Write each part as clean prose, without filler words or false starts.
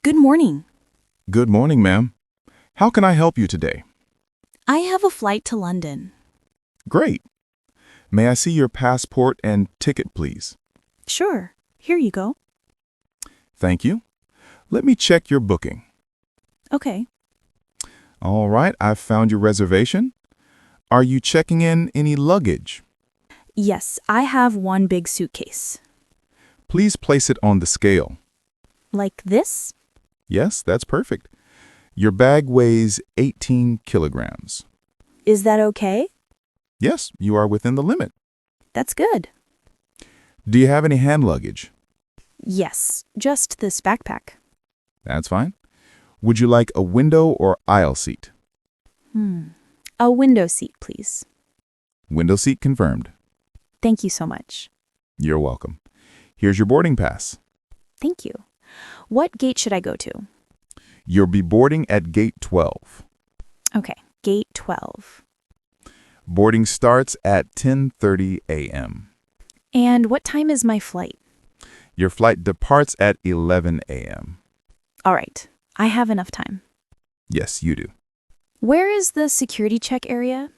Good morning. Good morning, ma'am. How can I help you today? I have a flight to London. Great. May I see your passport and ticket, please? Sure. Here you go. Thank you. Let me check your booking. Okay. All right, I've found your reservation. Are you checking in any luggage? Yes, I have one big suitcase. Please place it on the scale. Like this? Yes, that's perfect. Your bag weighs 18 kilograms. Is that okay? Yes, you are within the limit. That's good. Do you have any hand luggage? Yes, just this backpack. That's fine. Would you like a window or aisle seat? A window seat, please. Window seat confirmed. Thank you so much. You're welcome. Here's your boarding pass. Thank you. What gate should I go to? You'll be boarding at gate 12. Okay, gate 12. Boarding starts at 10:30 a.m. And what time is my flight? Your flight departs at 11 a.m. All right, I have enough time. Yes, you do. Where is the security check area?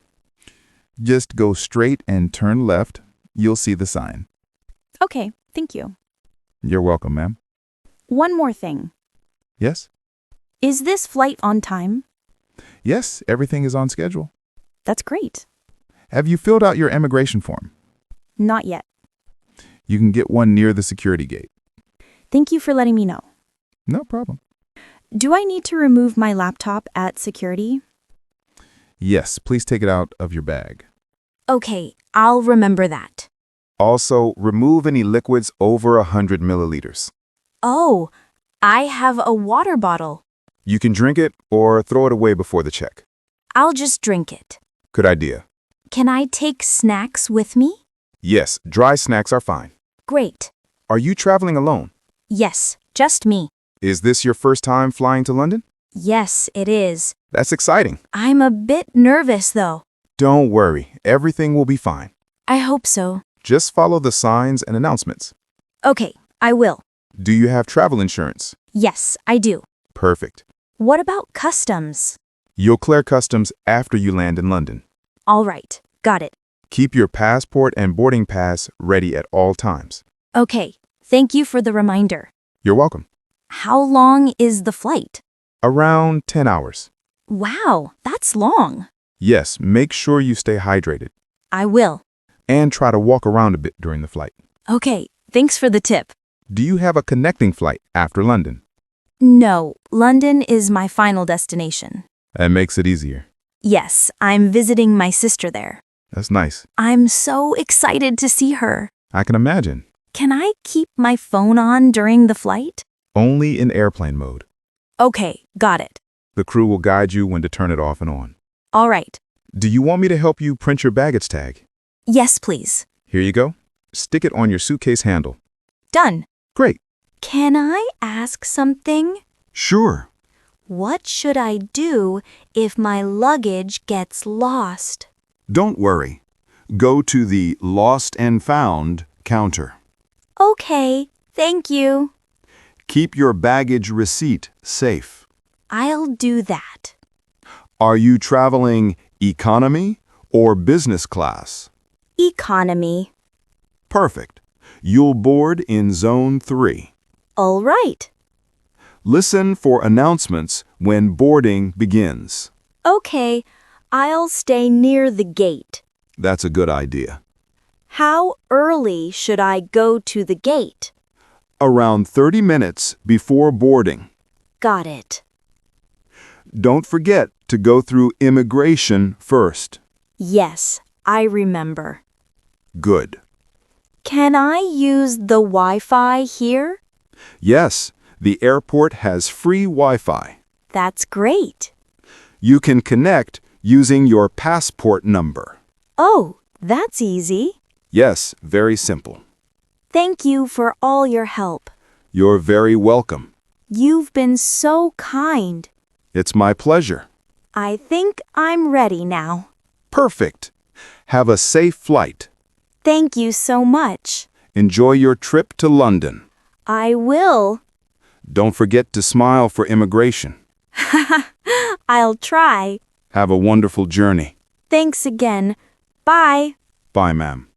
Just go straight and turn left. You'll see the sign. Okay, thank you. You're welcome, ma'am. One more thing. Yes? Is this flight on time? Yes, everything is on schedule. That's great. Have you filled out your immigration form? Not yet. You can get one near the security gate. Thank you for letting me know. No problem. Do I need to remove my laptop at security? Yes, please take it out of your bag. Okay, I'll remember that. Also, remove any liquids over 100 milliliters. Oh, I have a water bottle. You can drink it or throw it away before the check. I'll just drink it. Good idea. Can I take snacks with me? Yes, dry snacks are fine. Great. Are you traveling alone? Yes, just me. Is this your first time flying to London? Yes, it is. That's exciting. I'm a bit nervous, though. Don't worry, everything will be fine. I hope so. Just follow the signs and announcements. Okay, I will. Do you have travel insurance? Yes, I do. Perfect. What about customs? You'll clear customs after you land in London. All right, got it. Keep your passport and boarding pass ready at all times. Okay, thank you for the reminder. You're welcome. How long is the flight? Around 10 hours. Wow, that's long. Yes, make sure you stay hydrated. I will. And try to walk around a bit during the flight. Okay, thanks for the tip. Do you have a connecting flight after London? No, London is my final destination. That makes it easier. Yes, I'm visiting my sister there. That's nice. I'm so excited to see her. I can imagine. Can I keep my phone on during the flight? Only in airplane mode. Okay, got it. The crew will guide you when to turn it off and on. All right. Do you want me to help you print your baggage tag? Yes, please. Here you go. Stick it on your suitcase handle. Done. Great. Can I ask something? Sure. What should I do if my luggage gets lost? Don't worry. Go to the Lost and Found counter. Okay, thank you. Keep your baggage receipt safe. I'll do that. Are you traveling economy or business class? Economy. Perfect. You'll board in Zone 3. All right. Listen for announcements when boarding begins. Okay, I'll stay near the gate. That's a good idea. How early should I go to the gate? Around 30 minutes before boarding. Got it. Don't forget to go through immigration first. Yes, I remember. Good. Can I use the Wi-Fi here? Yes, the airport has free Wi-Fi. That's great. You can connect using your passport number. Oh, that's easy. Yes, very simple. Thank you for all your help. You're very welcome. You've been so kind. It's my pleasure. I think I'm ready now. Perfect. Have a safe flight. Thank you so much. Enjoy your trip to London. I will. Don't forget to smile for immigration. I'll try. Have a wonderful journey. Thanks again. Bye. Bye, ma'am.